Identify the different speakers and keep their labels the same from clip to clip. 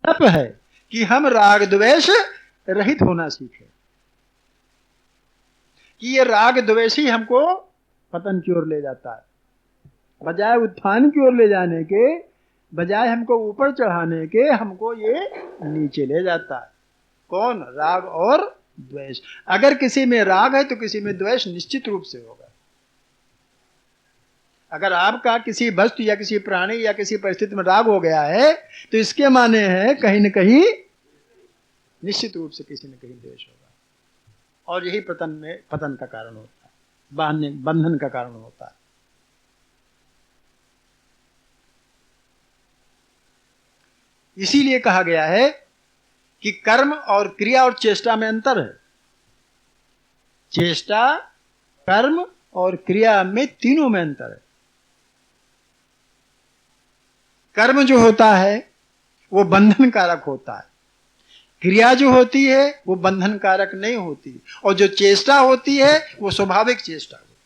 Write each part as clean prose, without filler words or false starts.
Speaker 1: तप है कि हम राग द्वेष रहित होना सीखें, कि ये राग द्वेष ही हमको पतन की ओर ले जाता है, बजाय उत्थान की ओर ले जाने के, बजाय हमको ऊपर चढ़ाने के, हमको ये नीचे ले जाता है। कौन? राग और द्वेष। अगर किसी में राग है तो किसी में द्वेष निश्चित रूप से होगा। अगर आपका किसी वस्तु या किसी प्राणी या किसी परिस्थिति में राग हो गया है तो इसके माने है कहीं न कहीं निश्चित रूप से किसी न कहीं द्वेष होगा, और यही पतन का कारण होता है, बंधन का कारण होता है। इसीलिए कहा गया है कि कर्म और क्रिया और चेष्टा में अंतर है। चेष्टा, कर्म और क्रिया में, तीनों में अंतर है। कर्म जो होता है वो बंधन कारक होता है, क्रिया जो होती है वो बंधन कारक नहीं होती, और जो चेष्टा होती है वो स्वाभाविक चेष्टा होती है।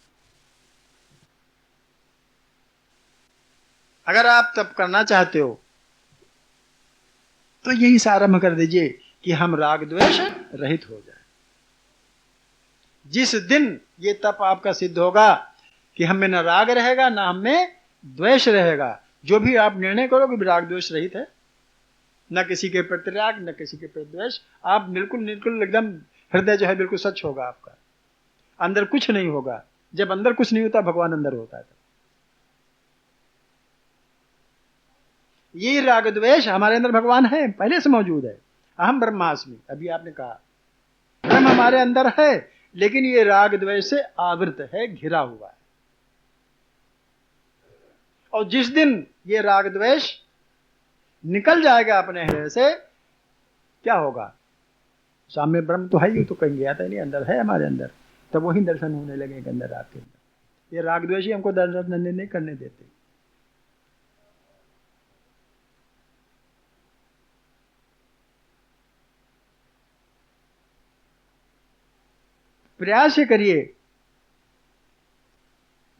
Speaker 1: अगर आप तप करना चाहते हो तो यही से आरंभ कर दीजिए कि हम राग द्वेष रहित हो जाए। जिस दिन ये तप आपका सिद्ध होगा कि हम में न राग रहेगा न हम में द्वेष रहेगा, जो भी आप निर्णय करो कि राग द्वेष रहित है, न किसी के प्रति राग न किसी के प्रति द्वेष, आप बिल्कुल एकदम हृदय जो है बिल्कुल सच होगा आपका, अंदर कुछ नहीं होगा। जब अंदर कुछ नहीं होता भगवान अंदर होता है। ये राग द्वेष हमारे अंदर भगवान है, पहले से मौजूद है। अहम ब्रह्मास्मि, अभी आपने कहा ब्रह्म हमारे अंदर है, लेकिन ये राग द्वेष से आवृत है, घिरा हुआ है। और जिस दिन ये राग द्वेष निकल जाएगा अपने हृदय से, क्या होगा? सामने ब्रह्म तो है ही, तो कहीं गया था नहीं, अंदर है हमारे अंदर, तब वही दर्शन होने लगेगा अंदर आपके अंदर। ये राग द्वेष ही हमको दर्शन नहीं करने देते। प्रयास करिए।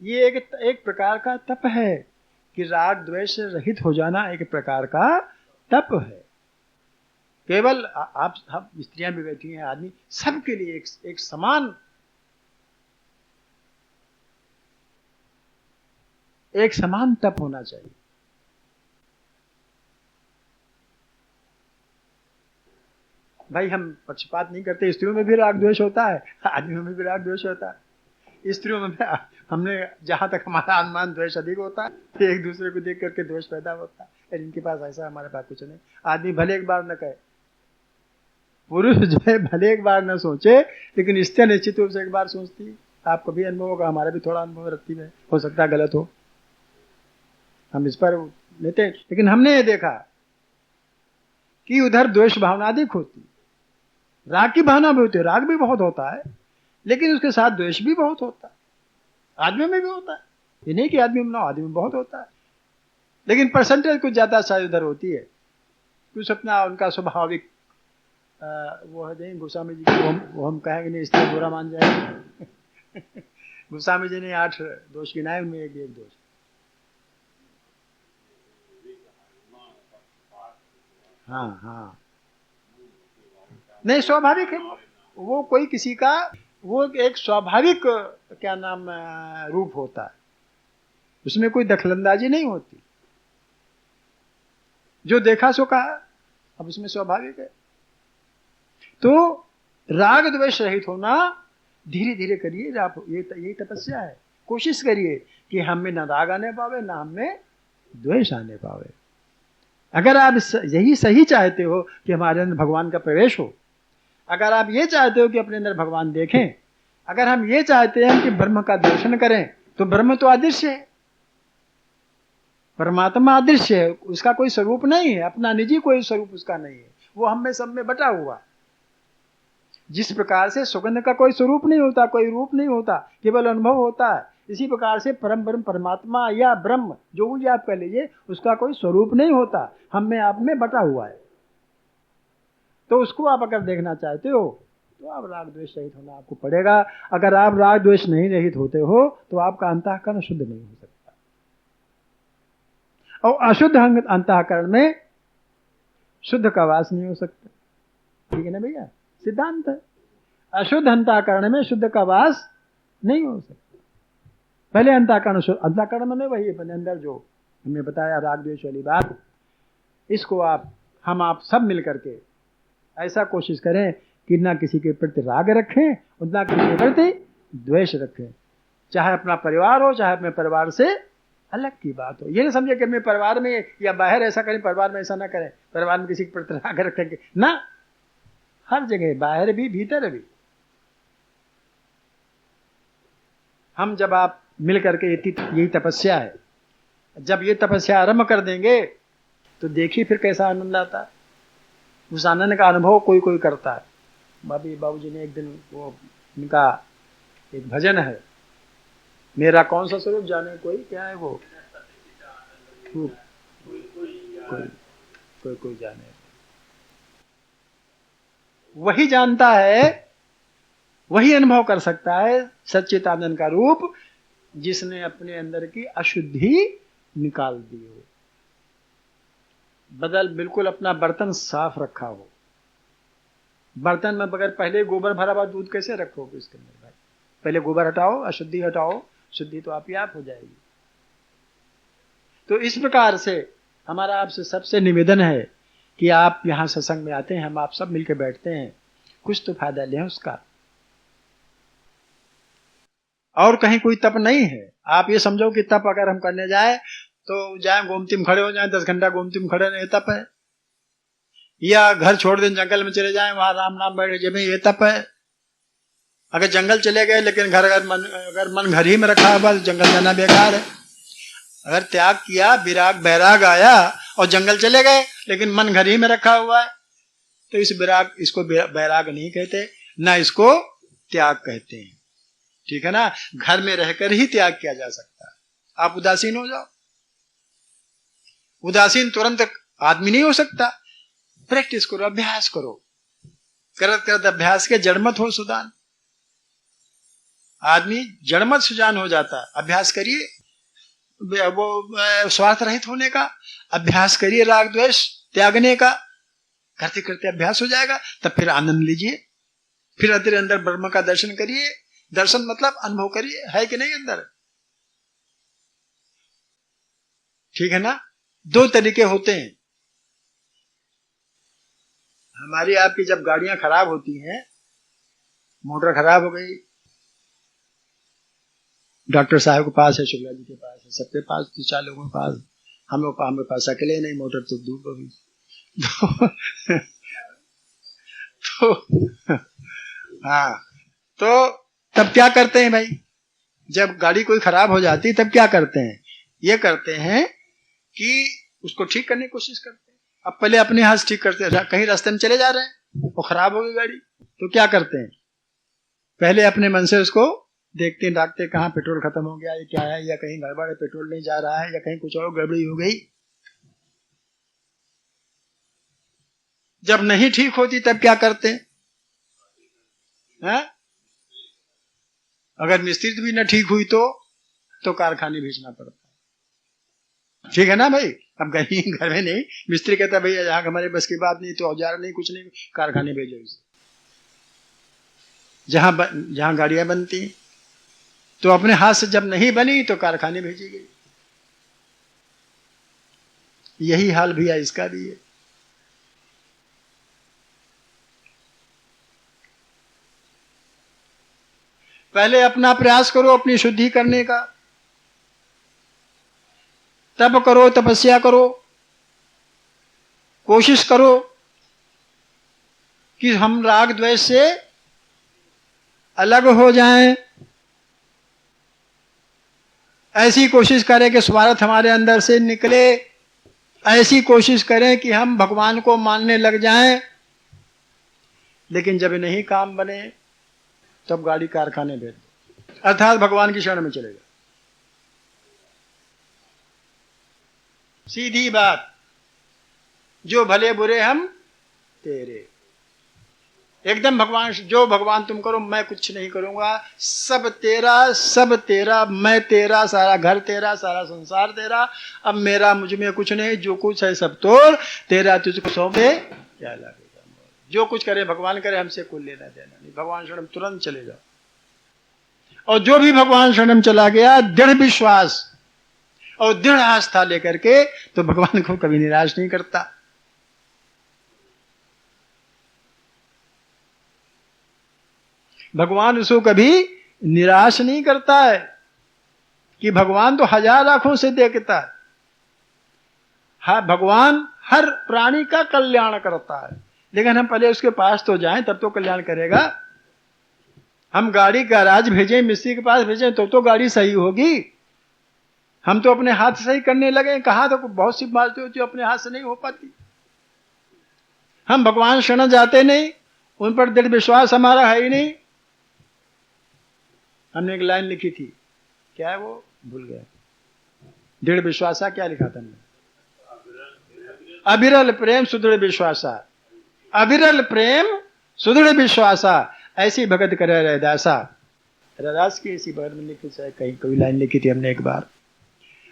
Speaker 1: ये एक प्रकार का तप है कि राग द्वेष से रहित हो जाना, एक प्रकार का तप है। केवल आप स्त्रियां भी बैठी हैं, आदमी, सबके लिए एक समान तप होना चाहिए। भाई हम पक्षपात नहीं करते, स्त्रियों में भी राग द्वेष होता है, आदमियों में भी राग द्वेष होता है। स्त्रियों में हमने जहां तक हमारा अनुमान द्वेष अधिक होता है, एक दूसरे को देख करके द्वेष पैदा होता है। इनके पास ऐसा, हमारे पास कुछ नहीं। आदमी भले एक बार न कहे, पुरुष जो है भले एक बार न सोचे, लेकिन स्त्रियां निश्चित रूप से एक बार सोचती। आपको भी अनुभव होगा, हमारा भी थोड़ा अनुभव रखती है, हो सकता है गलत हो, हम इस पर लेते हैं। लेकिन हमने ये देखा कि उधर द्वेष भावना अधिक होती, राग की भावना भी होती है, राग भी बहुत होता है, लेकिन उसके साथ द्वेष भी बहुत होता है। आदमी में भी होता है, ये नहीं कि आदमी में ना, आदमी में बहुत होता है, लेकिन परसेंटेज कुछ ज्यादा शायद उधर होती है। कुछ अपना उनका स्वाभाविक वो है नहीं। गोस्वामी जी वो हम कहेंगे नहीं, इसलिए बुरा मान जाएंगे। गोस्वामी जी ने 8 दोष गिनाए, उनमें एक दोष। हाँ, नहीं, स्वाभाविक है वो कोई किसी का, वो एक स्वाभाविक क्या नाम रूप होता है, उसमें कोई दखलंदाजी नहीं होती। जो देखा सो कहा, अब उसमें स्वाभाविक है। तो राग द्वेष रहित होना धीरे धीरे करिए, आप यही तपस्या है। कोशिश करिए कि हम में न राग आने पावे, न हम में द्वेष आने पावे। अगर आप यही सही चाहते हो कि हमारे अंदर भगवान का प्रवेश हो, अगर आप ये चाहते हो कि अपने अंदर भगवान देखें, अगर हम ये चाहते हैं कि ब्रह्म का दर्शन करें, तो ब्रह्म तो अदृश्य है, परमात्मा अदृश्य है, उसका कोई स्वरूप नहीं है, अपना निजी कोई स्वरूप उसका नहीं है, वो हम में सब में बटा हुआ। जिस प्रकार से सुगंध का कोई स्वरूप नहीं होता, कोई रूप नहीं होता, केवल अनुभव होता है, इसी प्रकार से परम ब्रह्म परमात्मा या ब्रह्म जो भी आप कह लीजिए, उसका कोई स्वरूप नहीं होता, हम में आप में बटा हुआ है। तो उसको आप अगर देखना चाहते हो तो आप राग द्वेष रहित होना आपको पड़ेगा। अगर आप राग द्वेष नहीं रहित होते हो तो आपका अंतःकरण शुद्ध नहीं हो सकता, और अशुद्ध अंतःकरण में शुद्ध का वास नहीं हो सकता। ठीक है ना भैया, सिद्धांत है। अशुद्ध अंतःकरण में शुद्ध का वास नहीं हो सकता। पहले अंतःकरण, अंतःकरण में वही अपने अंदर जो हमने बताया राग द्वेष वाली बात, इसको हम आप सब मिल करके ऐसा कोशिश करें कि ना किसी के प्रति राग रखें और ना किसी के प्रति द्वेष रखें। चाहे अपना परिवार हो, चाहे अपने परिवार से अलग की बात हो। ये नहीं समझे कि अपने परिवार में या बाहर ऐसा करें, परिवार में ऐसा ना करें, परिवार में किसी के प्रति राग रखेंगे ना। हर जगह, बाहर भी भीतर भी। हम जब आप मिल करके, यही तपस्या है। जब ये तपस्या आरंभ कर देंगे तो देखिए फिर कैसा आनंद आता है। उस आनंद का अनुभव कोई कोई करता है। बाबूजी ने एक दिन, वो उनका एक भजन है, मेरा कौन सा स्वरूप जाने कोई, क्या है वो, कोई जाने, वही जानता है, वही अनुभव कर सकता है सच्चिदानंद का रूप, जिसने अपने अंदर की अशुद्धि निकाल दी हो, बिल्कुल अपना बर्तन साफ रखा हो। बर्तन में बगैर पहले गोबर भरा हुआ दूध कैसे रखोगे इसके अंदर भाई? पहले गोबर हटाओ, अशुद्धि हटाओ, शुद्धि तो आप ही आप हो जाएगी। तो इस प्रकार से हमारा आपसे सबसे निवेदन है कि आप यहां सत्संग में आते हैं, हम आप सब मिलकर बैठते हैं, कुछ तो फायदा लें उसका। और कहीं कोई तप नहीं है। आप ये समझो कि तप अगर हम करने जाए तो जाए गोमती में खड़े हो जाए, 10 घंटा गोमती में खड़े रहे, तप है। या घर छोड़ दें, जंगल में चले जाएं, वहां राम नाम बैठ जाए, ये तप है। अगर जंगल चले गए लेकिन अगर मन घर ही में रखा है, बस जंगल जाना बेकार है। अगर त्याग किया, बैराग आया और जंगल चले गए लेकिन मन घर ही में रखा हुआ है, तो इसको बैराग नहीं कहते, ना इसको त्याग कहते हैं। ठीक है ना। घर में रहकर ही त्याग किया जा सकता है। आप उदासीन हो जाओ, उदासीन तुरंत आदमी नहीं हो सकता। प्रैक्टिस करो, अभ्यास करो, करत करत अभ्यास के जड़मत हो सुदान। आदमी जड़मत सुजान हो जाता है। अभ्यास करिए वो स्वार्थ रहित होने का, अभ्यास करिए राग द्वेष त्यागने का। करते करते अभ्यास हो जाएगा, तब फिर आनंद लीजिए, फिर अंदर अंदर ब्रह्म का दर्शन करिए। दर्शन मतलब अनुभव करिए, है कि नहीं अंदर। ठीक है ना। 2 तरीके होते हैं। हमारी आपकी जब गाड़ियां खराब होती हैं, मोटर खराब हो गई, डॉक्टर साहब के पास है, शुक्ला जी के पास है, सबके पास, 2-4 लोगों के पास, हमें पास अकेले नहीं, मोटर तो दूर हो गई। तो हाँ, तो तब क्या करते हैं भाई? जब गाड़ी कोई खराब हो जाती तब क्या करते हैं? ये करते हैं कि उसको ठीक करने की कोशिश करते हैं। अब पहले अपने हाथ ठीक करते हैं। कहीं रास्ते में चले जा रहे हैं, वो खराब हो गई गाड़ी, तो क्या करते हैं? पहले अपने मन से उसको देखते हैं, डाकते कहाँ पेट्रोल खत्म हो गया, ये क्या है, या कहीं गड़बड़ है, पेट्रोल नहीं जा रहा है, या कहीं कुछ और गड़बड़ी हो गई। जब नहीं ठीक होती तब क्या करते हैं? अगर मिस्त्री भी ना ठीक हुई तो कारखाने भेजना पड़ता है। ठीक है ना भाई। अब घर में नहीं, मिस्त्री कहता भैया यहाँ हमारे बस की बात नहीं, तो औजार नहीं, कुछ नहीं, कारखाने भेजो इसे। जहां गाड़ियां बनती, तो अपने हाथ से जब नहीं बनी तो कारखाने भेजी गई। यही हाल भैया इसका भी है। पहले अपना प्रयास करो अपनी शुद्धि करने का, तप करो, तपस्या करो, कोशिश करो कि हम राग द्वेष से अलग हो जाएं। ऐसी कोशिश करें कि स्वार्थ हमारे अंदर से निकले। ऐसी कोशिश करें कि हम भगवान को मानने लग जाएं। लेकिन जब नहीं काम बने तब गाड़ी कारखाने भेज दो, अर्थात भगवान की शरण में चले जाओ। सीधी बात। जो भले बुरे हम तेरे। एकदम भगवान, जो भगवान तुम करो, मैं कुछ नहीं करूंगा, सब तेरा, सब तेरा, मैं तेरा, सारा घर तेरा, सारा संसार तेरा, अब मेरा मुझ में कुछ नहीं, जो कुछ है सब तोड़, तेरा तुझको सौंपे क्या लगेगा। जो कुछ करे भगवान करे, हमसे कोई लेना देना नहीं। भगवान शरण तुरंत चले जाओ। और जो भी भगवान शरण चला गया, दृढ़ विश्वास और दृढ़ आस्था लेकर के, तो भगवान को कभी निराश नहीं करता। भगवान उसको कभी निराश नहीं करता है, कि भगवान तो हजार आंखों से देखता है। हाँ, भगवान हर प्राणी का कल्याण करता है, लेकिन हम पहले उसके पास तो जाएं, तब तो कल्याण करेगा। हम गाड़ी गैराज भेजें, मिस्त्री के पास भेजें, तो गाड़ी सही होगी। हम तो अपने हाथ से सही करने लगे, कहा तो बहुत सी बातें होती अपने हाथ से नहीं हो पाती। हम भगवान शरण जाते नहीं, उन पर दृढ़ विश्वास हमारा है ही नहीं। हमने एक लाइन लिखी थी, क्या है वो, भूल गया। दृढ़ विश्वासा क्या लिखा था हमने? अविरल प्रेम सुदृढ़ विश्वासा, अविरल प्रेम सुदृढ़ विश्वासा, ऐसी भगत करे रैदासा। रैदास की इसी भगत में लिखी, चाहे कहीं कोई लाइन लिखी थी हमने एक बार,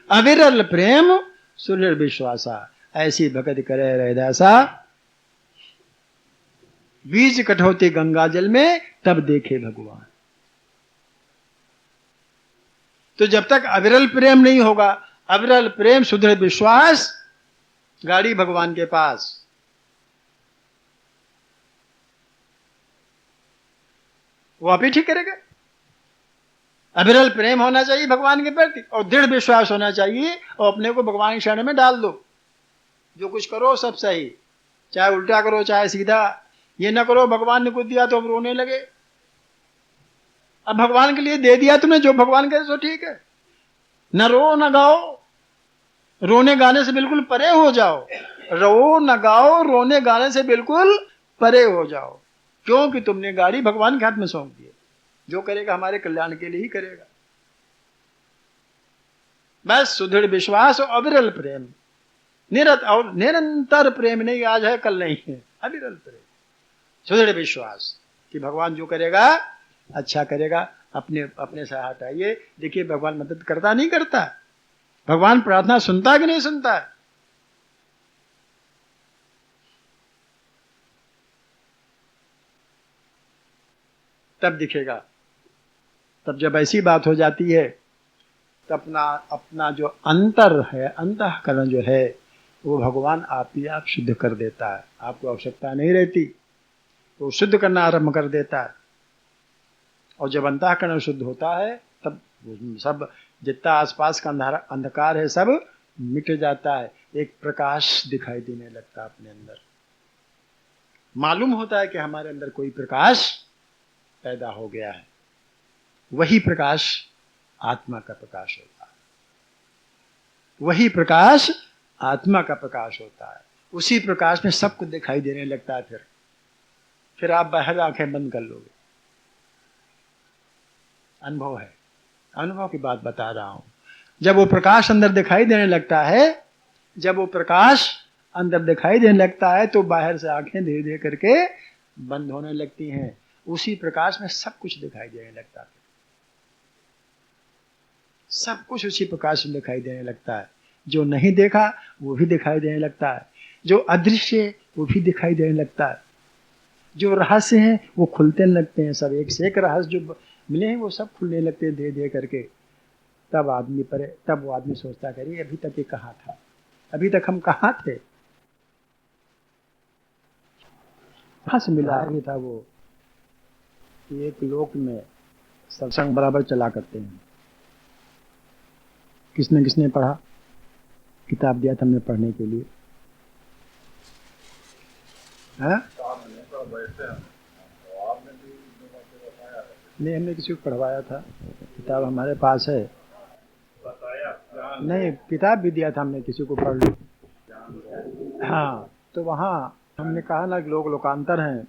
Speaker 1: अविरल प्रेम सुदृढ़ विश्वासा, ऐसी भगत करे रैदासा, बीज कठौती गंगा जल में, तब देखे भगवान। तो जब तक अविरल प्रेम नहीं होगा, अविरल प्रेम सुदृढ़ विश्वास, गाड़ी भगवान के पास, वो आप ही ठीक करेगा। अविरल प्रेम होना चाहिए भगवान के प्रति, और दृढ़ विश्वास होना चाहिए, और अपने को भगवान की शरण में डाल दो। जो कुछ करो सब सही, चाहे उल्टा करो चाहे सीधा, ये ना करो भगवान ने कुछ दिया तो हम रोने लगे। अब भगवान के लिए दे दिया तुमने, जो भगवान करे सो ठीक है। न रो न गाओ, रोने गाने से बिल्कुल परे हो जाओ। रो न गाओ, रोने गाने से बिल्कुल परे हो जाओ, क्योंकि तुमने गाड़ी भगवान के हाथ में सौंप दी। जो करेगा हमारे कल्याण के लिए ही करेगा। बस सुदृढ़ विश्वास और अविरल प्रेम, और निरंतर प्रेम, नहीं आज है कल नहीं है, अविरल प्रेम, सुदृढ़ विश्वास कि भगवान जो करेगा अच्छा करेगा। अपने अपने से हटाइए, देखिए भगवान मदद करता नहीं करता, भगवान प्रार्थना सुनता कि नहीं सुनता है। तब दिखेगा। तब जब ऐसी बात हो जाती है, तब अपना जो अंतर है, अंतःकरण जो है, वो भगवान आप ही आप शुद्ध कर देता है। आपको आवश्यकता नहीं रहती, तो शुद्ध करना आरंभ कर देता है। और जब अंतःकरण शुद्ध होता है, तब सब जितना आसपास का अंधकार है सब मिट जाता है। एक प्रकाश दिखाई देने लगता है अपने अंदर। मालूम होता है कि हमारे अंदर कोई प्रकाश पैदा हो गया है। वही प्रकाश आत्मा का प्रकाश होता है, वही प्रकाश आत्मा का प्रकाश होता है। उसी प्रकाश में सब कुछ दिखाई देने लगता है। फिर आप बाहर आंखें बंद कर लोगे। अनुभव है, अनुभव की बात बता रहा हूं। जब वो प्रकाश अंदर दिखाई देने लगता है, जब वो प्रकाश अंदर दिखाई देने लगता है, तो बाहर से आंखें धीरे धीरे करके बंद होने लगती हैं। उसी प्रकाश में सब कुछ दिखाई देने लगता है। सब कुछ उसी प्रकाश में दिखाई देने लगता है। जो नहीं देखा वो भी दिखाई देने लगता है, जो अदृश्य है वो भी दिखाई देने लगता है, जो रहस्य हैं वो खुलते लगते हैं। सब एक से एक रहस्य जो मिले हैं वो सब खुलने लगते हैं धीरे धीरे करके। तब वो आदमी सोचता करिए अभी तक ये कहाँ था, अभी तक हम कहाँ थे। फंस मिला ही था वो। एक लोक में सत्संग बराबर चला करते हैं। किसने किसने पढ़ा, किताब दिया था हमने पढ़ने के लिए, है? नहीं, हमने किसी को पढ़वाया था, किताब हमारे पास है। नहीं, किताब भी दिया था हमने किसी को, पढ़ लो। हाँ, तो वहाँ हमने कहा ना कि लोग लोकांतर हैं।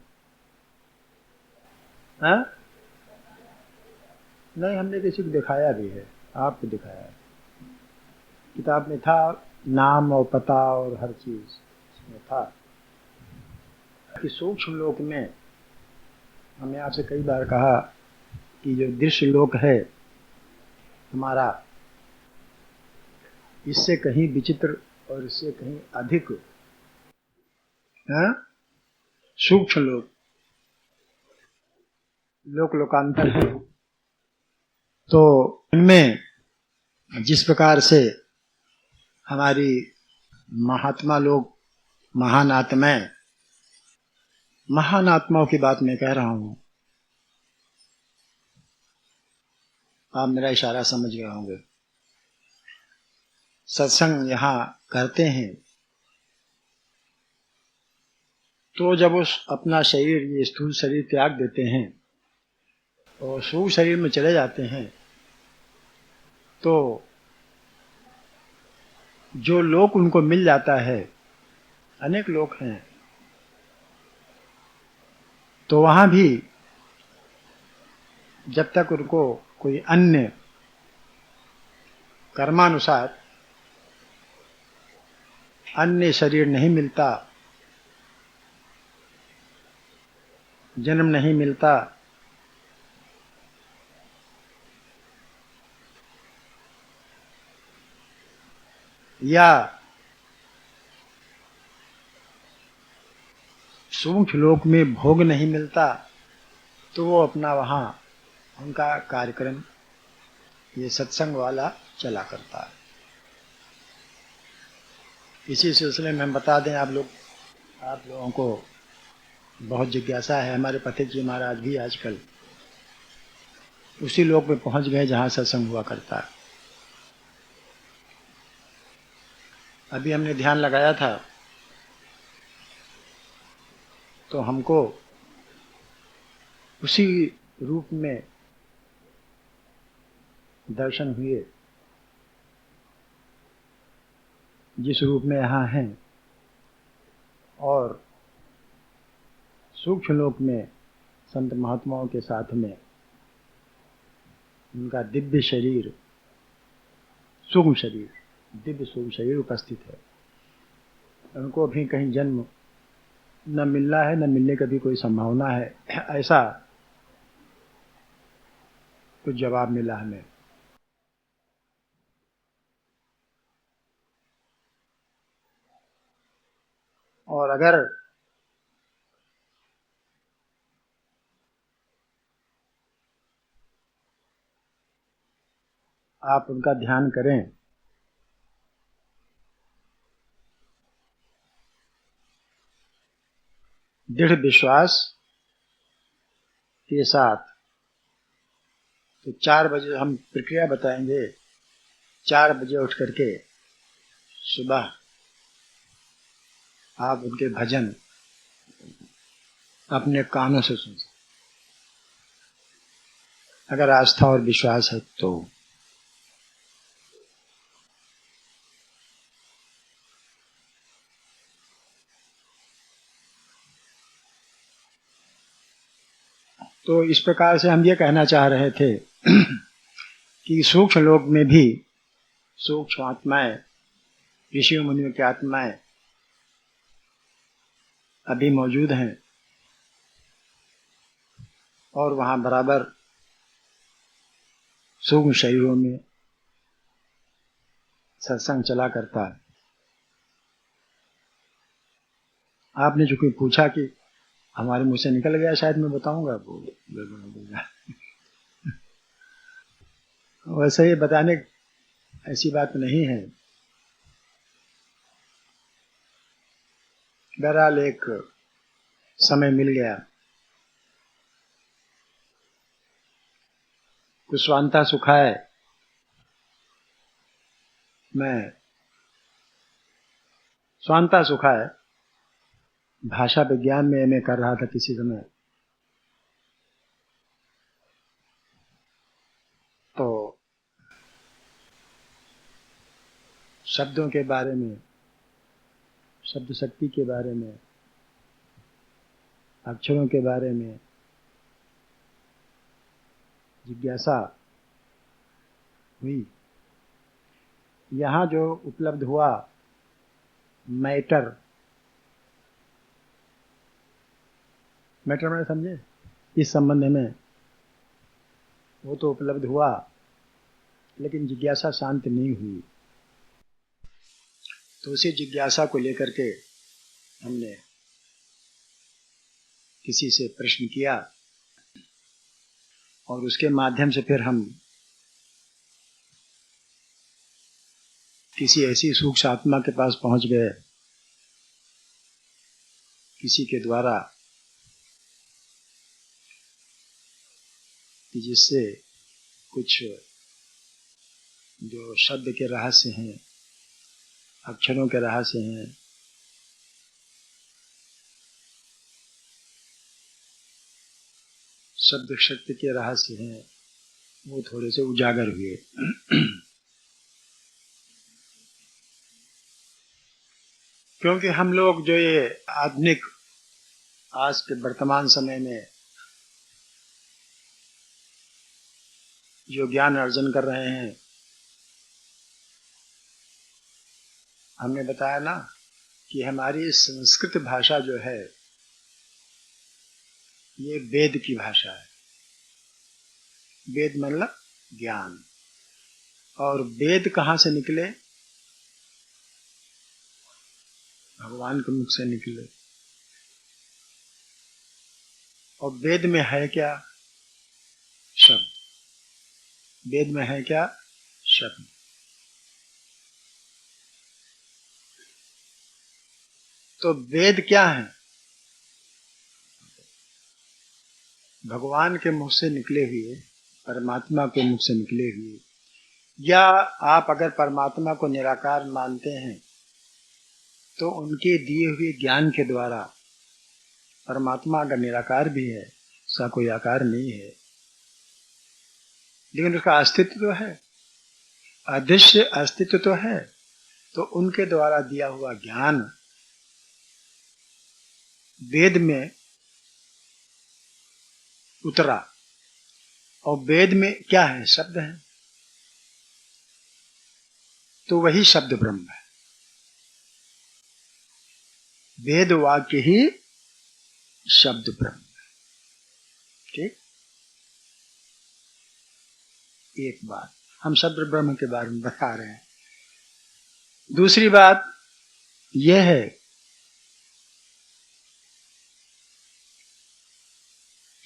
Speaker 1: हाँ? नहीं, हमने किसी को दिखाया भी है, आपको दिखाया है। किताब में था नाम और पता और हर चीज उसमें था कि सूक्ष्म लोक में हमने आपसे कई बार कहा कि जो दृश्य लोक है हमारा, इससे कहीं विचित्र और इससे कहीं अधिक सूक्ष्म लोक लोकांतर है। तो इनमें जिस प्रकार से हमारी महात्मा लोग, महान आत्माओं की बात मैं कह रहा हूं, आप मेरा इशारा समझ गए होंगे। सत्संग यहाँ करते हैं तो जब उस अपना शरीर, ये स्थूल शरीर त्याग देते हैं और सूक्ष्म शरीर में चले जाते हैं, तो जो लोक उनको मिल जाता है, अनेक लोक हैं, तो वहां भी जब तक उनको कोई अन्य कर्मानुसार अन्य शरीर नहीं मिलता, जन्म नहीं मिलता, या सूक्ष्म लोक में भोग नहीं मिलता, तो वो अपना वहां उनका कार्यक्रम ये सत्संग वाला चला करता है। इसी सिलसिले में हम बता दें, आप लोगों को बहुत जिज्ञासा है। हमारे पथिक जी महाराज भी आजकल उसी लोक में पहुंच गए जहां सत्संग हुआ करता है। अभी हमने ध्यान लगाया था तो हमको उसी रूप में दर्शन हुए जिस रूप में यहाँ हैं, और सूक्ष्म लोक में संत महात्माओं के साथ में उनका दिव्य शरीर, सूक्ष्म शरीर, दिव्य सूक्ष्म शरीर उपस्थित है। उनको अभी कहीं जन्म न मिलना है, न मिलने का भी कोई संभावना है, ऐसा कुछ जवाब मिला हमें। और अगर आप उनका ध्यान करें दृढ़ विश्वास के साथ, तो 4 बजे हम प्रक्रिया बताएंगे। 4 बजे उठ करके सुबह आप उनके भजन अपने कानों से सुन, अगर आस्था और विश्वास है तो इस प्रकार से हम ये कहना चाह रहे थे कि सूक्ष्म लोक में भी सूक्ष्म आत्माएं, ऋषियों मुनियों की आत्माएं अभी मौजूद हैं और वहां बराबर सूक्ष्म शरीरों में सत्संग चला करता है। आपने जो कोई पूछा कि हमारे मुंह से निकल गया, शायद मैं बताऊंगा, वो वैसे ही बताने ऐसी बात नहीं है। बहरहाल एक समय मिल गया, कुछ स्वांता सुखाए, मैं स्वांता सुखाए भाषा विज्ञान में एमए कर रहा था किसी समय। तो शब्दों के बारे में, शब्द शक्ति के बारे में, अक्षरों के बारे में जिज्ञासा हुई। यहाँ जो उपलब्ध हुआ मैटर मैंने समझे, इस संबंध में वो तो उपलब्ध हुआ, लेकिन जिज्ञासा शांत नहीं हुई। तो उसी जिज्ञासा को लेकर के हमने किसी से प्रश्न किया और उसके माध्यम से फिर हम किसी ऐसी सूक्ष्म आत्मा के पास पहुंच गए, किसी के द्वारा, कि जिससे कुछ जो शब्द के रहस्य हैं, अक्षरों के रहस्य हैं, शब्द शक्ति के रहस्य हैं, वो थोड़े से उजागर हुए। क्योंकि हम लोग जो ये आधुनिक आज के वर्तमान समय में जो ज्ञान अर्जन कर रहे हैं, हमने बताया ना कि हमारी संस्कृत भाषा जो है ये वेद की भाषा है। वेद मतलब ज्ञान। और वेद कहाँ से निकले? भगवान के मुख से निकले। और वेद में है क्या? शब्द। वेद में है क्या? शब्द। तो वेद क्या है? भगवान के मुख से निकले हुए, परमात्मा के मुख से निकले हुए, या आप अगर परमात्मा को निराकार मानते हैं तो उनके दिए हुए ज्ञान के द्वारा, परमात्मा अगर निराकार भी है, उसका कोई आकार नहीं है, लेकिन उसका अस्तित्व तो है, अदृश्य अस्तित्व तो है। तो उनके द्वारा दिया हुआ ज्ञान वेद में उतरा। और वेद में क्या है? शब्द है। तो वही शब्द ब्रह्म है। वेद वाक्य ही शब्द ब्रह्म है। ठीक। एक बात हम शब्द ब्रह्म के बारे में बता रहे हैं। दूसरी बात यह है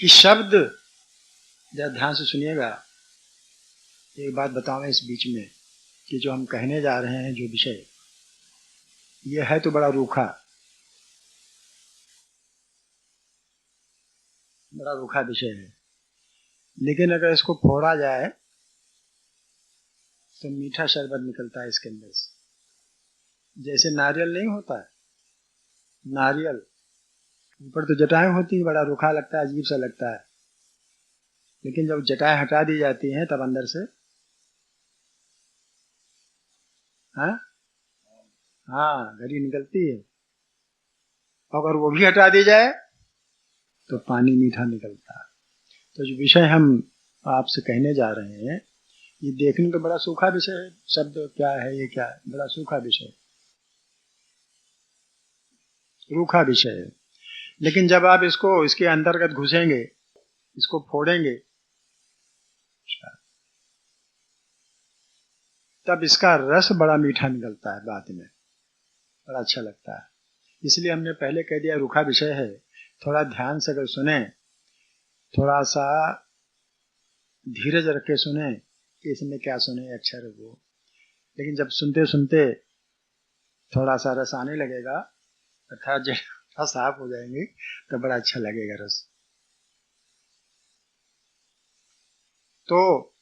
Speaker 1: कि शब्द, जरा ध्यान से सुनिएगा, एक बात बताऊं इस बीच में कि जो हम कहने जा रहे हैं, जो विषय ये है तो बड़ा रूखा विषय है, लेकिन अगर इसको फोड़ा जाए तो मीठा शरबत निकलता है इसके अंदर से। जैसे नारियल नहीं होता है, नारियल ऊपर तो जटाएं होती है, बड़ा रूखा लगता है, अजीब सा लगता है, लेकिन जब जटाएं हटा दी जाती हैं तब अंदर से हाँ घड़ी निकलती है। अगर वो भी हटा दी जाए तो पानी मीठा निकलता है। तो जो विषय हम आपसे कहने जा रहे हैं, ये देखने को बड़ा सूखा विषय है। शब्द क्या है, ये क्या है, बड़ा सूखा विषय, रूखा विषय है। लेकिन जब आप इसको, इसके अंतर्गत घुसेंगे, इसको फोड़ेंगे, तब इसका रस बड़ा मीठा निकलता है, बाद में बड़ा अच्छा लगता है। इसलिए हमने पहले कह दिया रूखा विषय है। थोड़ा ध्यान से अगर सुने, थोड़ा सा धीरज रख के सुने कि इसमें क्या सुने, अक्षर वो, लेकिन जब सुनते सुनते थोड़ा सा रस आने लगेगा, अर्थात जब साफ हो जाएंगे तो बड़ा अच्छा लगेगा रस। तो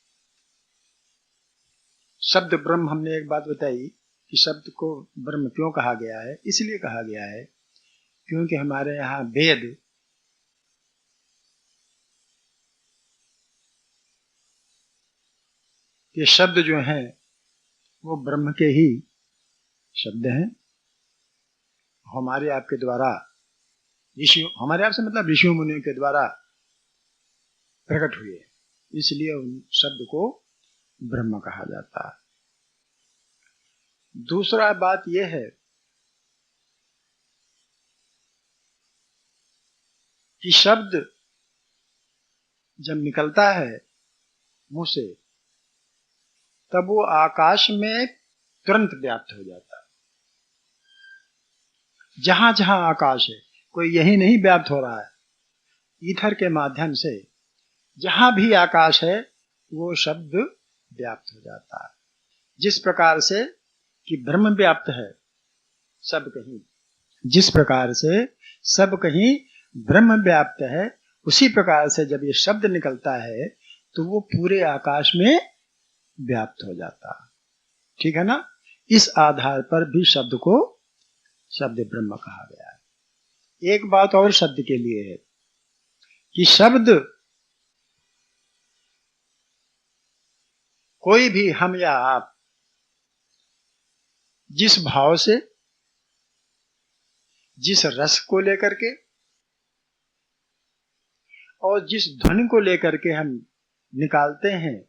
Speaker 1: शब्द ब्रह्म, हमने एक बात बताई कि शब्द को ब्रह्म क्यों कहा गया है। इसलिए कहा गया है क्योंकि हमारे यहाँ वेद ये शब्द जो हैं वो ब्रह्म के ही शब्द हैं। हमारे आपके द्वारा ऋषि, हमारे आपसे मतलब ऋषियों मुनियों के द्वारा प्रकट हुए, इसलिए उन शब्द को ब्रह्म कहा जाता है। दूसरा बात यह है कि शब्द जब निकलता है मुंह से, तब वो आकाश में तुरंत व्याप्त हो जाता है। जहां जहां आकाश है, कोई यही नहीं व्याप्त हो रहा है, ईथर के माध्यम से जहां भी आकाश है वो शब्द व्याप्त हो जाता है। जिस प्रकार से कि ब्रह्म व्याप्त है सब कहीं, जिस प्रकार से सब कहीं ब्रह्म व्याप्त है, उसी प्रकार से जब ये शब्द निकलता है तो वो पूरे आकाश में व्याप्त हो जाता है। ठीक है ना? इस आधार पर भी शब्द को शब्द ब्रह्म कहा गया है। एक बात और शब्द के लिए है कि शब्द कोई भी, हम या आप, जिस भाव से, जिस रस को लेकर के और जिस ध्वनि को लेकर के हम निकालते हैं,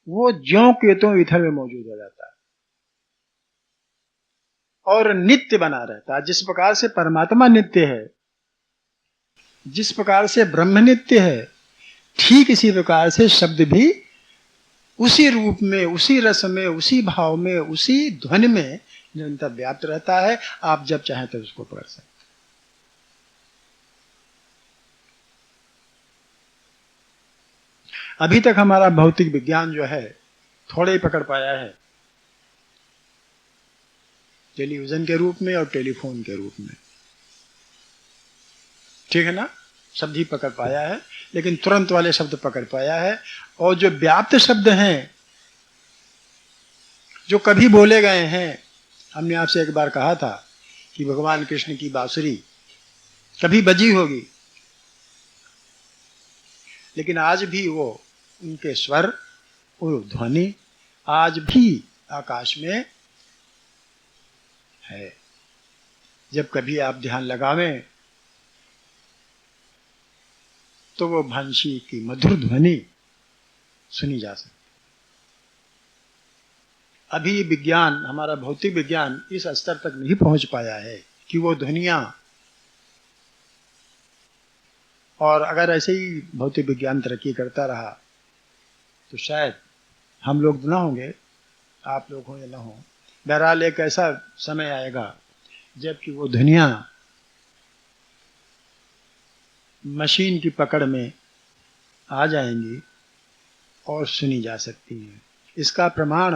Speaker 1: वो ज्यों के त्यों इधर में मौजूद हो जाता है और नित्य बना रहता है। जिस प्रकार से परमात्मा नित्य है, जिस प्रकार से ब्रह्म नित्य है, ठीक इसी प्रकार से शब्द भी उसी रूप में, उसी रस में, उसी भाव में, उसी ध्वनि में निरंतर व्याप्त रहता है। आप जब चाहें तो उसको पकड़ सकते। अभी तक हमारा भौतिक विज्ञान जो है थोड़े ही पकड़ पाया है, टेलीविजन के रूप में और टेलीफोन के रूप में। ठीक है ना? शब्द ही पकड़ पाया है, लेकिन तुरंत वाले शब्द पकड़ पाया है। और जो व्याप्त शब्द हैं, जो कभी बोले गए हैं, हमने आपसे एक बार कहा था कि भगवान कृष्ण की बांसुरी कभी बजी होगी, लेकिन आज भी वो, उनके स्वर, वो ध्वनि आज भी आकाश में है। जब कभी आप ध्यान लगावें तो वो बंशी की मधुर ध्वनि सुनी जा सकती। अभी विज्ञान, हमारा भौतिक विज्ञान इस स्तर तक नहीं पहुंच पाया है कि वो ध्वनियां, और अगर ऐसे ही भौतिक विज्ञान तरक्की करता रहा तो शायद हम लोग ना होंगे, आप लोग हो या ना हो, बहरहाल एक ऐसा समय आएगा जबकि वो ध्वनियां मशीन की पकड़ में आ जाएंगी और सुनी जा सकती हैं। इसका प्रमाण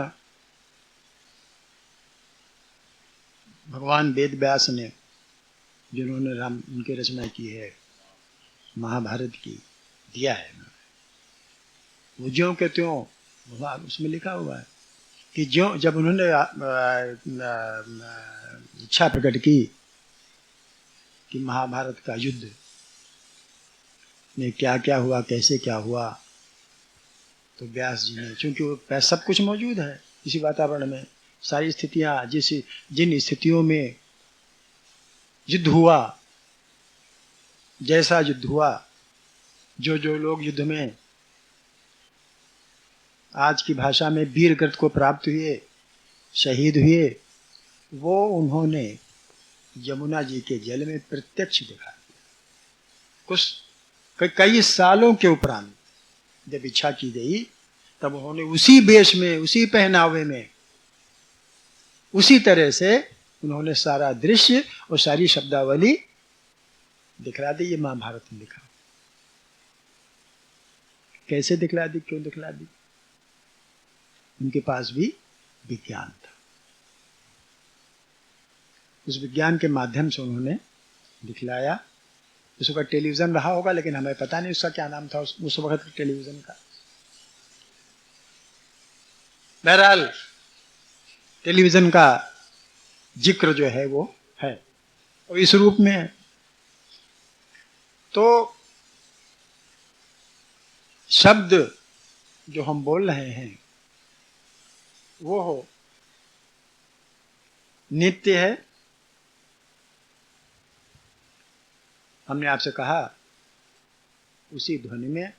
Speaker 1: भगवान वेद व्यास ने, जिन्होंने उनकी रचना की है महाभारत की, दिया है। वो ज्यों के त्यों उसमें लिखा हुआ है कि ज्यों, जब उन्होंने इच्छा प्रकट की कि महाभारत का युद्ध में क्या क्या हुआ, कैसे क्या हुआ, तो व्यास जी ने, चूंकि वो सब कुछ मौजूद है इसी वातावरण में, सारी स्थितियां, जिन स्थितियों में युद्ध हुआ, जैसा युद्ध हुआ, जो लोग युद्ध में आज की भाषा में वीर गति को प्राप्त हुए, शहीद हुए, वो उन्होंने यमुना जी के जल में प्रत्यक्ष दिखा दिया। कुछ कई सालों के उपरांत जब इच्छा की गई, तब उन्होंने उसी वेश में, उसी पहनावे में, उसी तरह से उन्होंने सारा दृश्य और सारी शब्दावली दिखला दी। ये महाभारत में लिखा। कैसे दिखला दी, क्यों दिखला दी? उनके पास भी विज्ञान था। उस विज्ञान के माध्यम से उन्होंने दिखलाया। उस वक्त टेलीविजन रहा होगा, लेकिन हमें पता नहीं उसका क्या नाम था उस वक्त टेलीविजन का। बहरहाल टेलीविजन का जिक्र जो है वो है और इस रूप में है। तो शब्द जो हम बोल रहे हैं वो हो नित्य है। हमने आपसे कहा उसी ध्वनि में,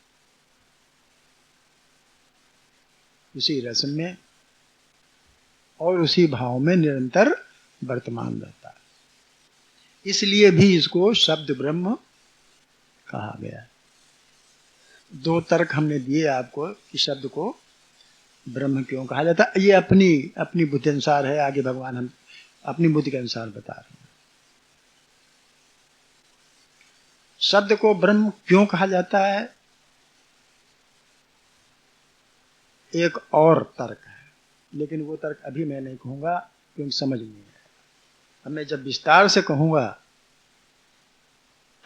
Speaker 1: उसी रस में और उसी भाव में निरंतर वर्तमान रहता है। इसलिए भी इसको शब्द ब्रह्म कहा गया है। दो तर्क हमने दिए आपको कि शब्द को ब्रह्म क्यों कहा जाता है। ये अपनी अपनी बुद्धि अनुसार है, आगे भगवान हम अपनी बुद्धि के अनुसार बता रहे हैं। शब्द को ब्रह्म क्यों कहा जाता है, एक और तर्क है, लेकिन वो तर्क अभी मैं नहीं कहूंगा क्योंकि समझ नहीं है। अब मैं जब विस्तार से कहूंगा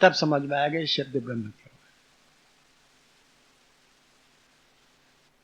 Speaker 1: तब समझ में आएगा शब्द ब्रह्म